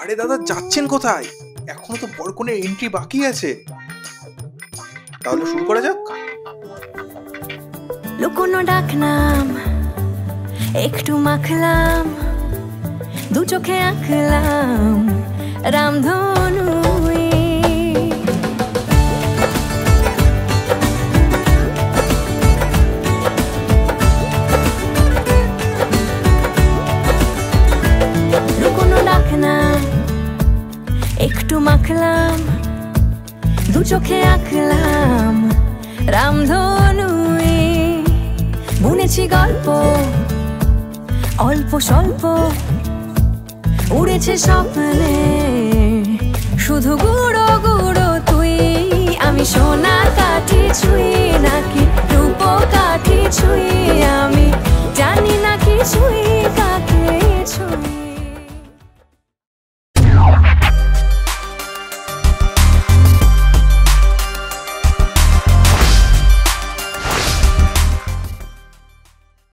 আরে দাদা, যাচ্ছেন কোথায়? এখনো তো বরকনের এন্ট্রি বাকি আছে। তাহলে শুরু করা যাক। লুকোনো ডাকনাম একটু মাখলাম, দু চোখে আঁকলাম রামধনু। লুকোনো ডাকনাম একটু মাখলাম, দু চোখে আঁকলাম রামধনু। বুনেছি গল্প অল্প স্বল্প, উড়েছে স্বপ্নে শুধু গুঁড়ো গুঁড়ো তুই। আমি সোনার কাঠি ছুঁই